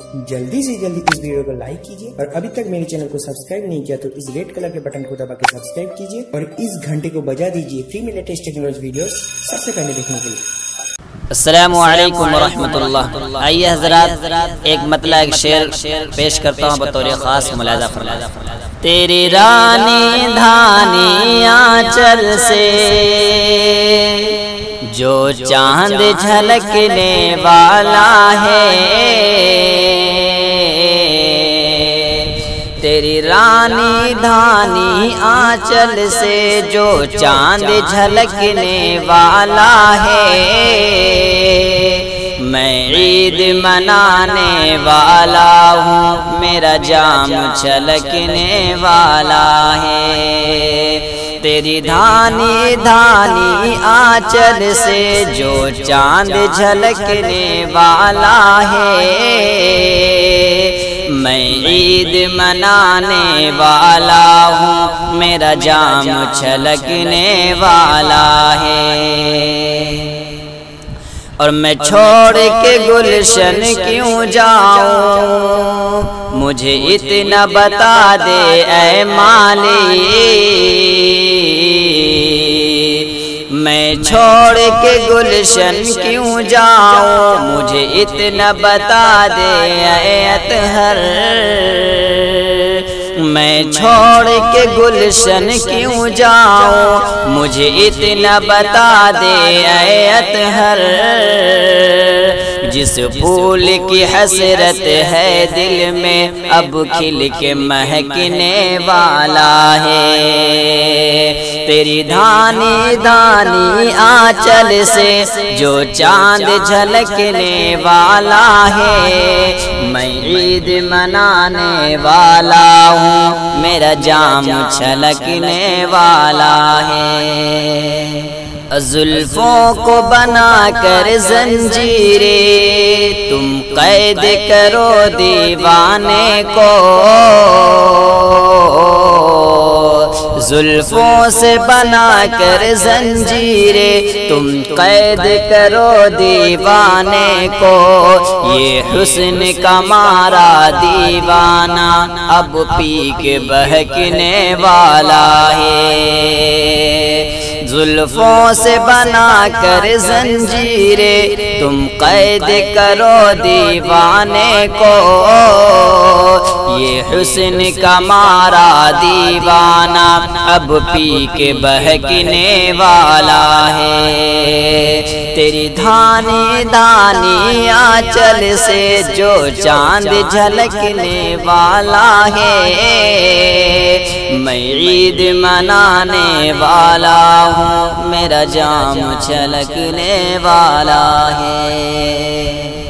जल्दी से जल्दी इस वीडियो को लाइक कीजिए और अभी तक मेरे चैनल को सब्सक्राइब नहीं किया तो इस रेड कलर के बटन को दबा के सब्सक्राइब कीजिए और इस घंटे को बजा दीजिए फ्री में लेटेस्ट टेक्नोलॉजी वीडियोस सबसे पहले देखने के लिए। अस्सलामु अलैकुम वरहमतुल्लाह। आइए हजरात, एक मतला एक शेर पेश करता हूँ बतौर खास मुलाजा फरमाइए। तेरी रानी धानी आंचल से जो चांद झलकने वाला है, तेरी रानी धानी आंचल से जो चांद झलकने वाला है, मैं ईद मनाने वाला हूँ, मेरा जाम छलकने वाला है। तेरी धानी धानी आंचल से जो चांद झलकने वाला है, मैं ईद मनाने वाला हूँ, मेरा जाम छलकने वाला है। और मैं छोड़ के गुलशन क्यों जाऊं, मुझे इतना बता दे ऐ माली। मैं छोड़ के गुलशन क्यों जाऊं, मुझे इतना बता दे ऐ अतहर। मैं छोड़ के गुलशन क्यों जाऊं, मुझे इतना बता दे ऐ अतहर। जिस फूल की हसरत है दिल में, अब खिल के महकने वाला है। तेरी धानी धानी आंचल से जो चांद झलकने वाला है, मैं ईद मनाने वाला हूँ, मेरा जाम छलकने वाला है। जुल्फों को बना कर जंजीरे तुम कैद करो दीवाने को, जुल्फों से बना कर जंजीरे तुम कैद करो दीवाने को। ये हुस्न का मारा दीवाना अब पी के बहकने वाला है। जुल्फों से बना कर जंजीरे तुम कैद करो दीवाने को। ये हुस्न का मारा दीवाना अब पी के बहकने वाला है। तेरी धानी धानी आंचल से जो चांद झलकने वाला है, मैं ईद मनाने वाला हूँ, मेरा जाम छलकने वाला है।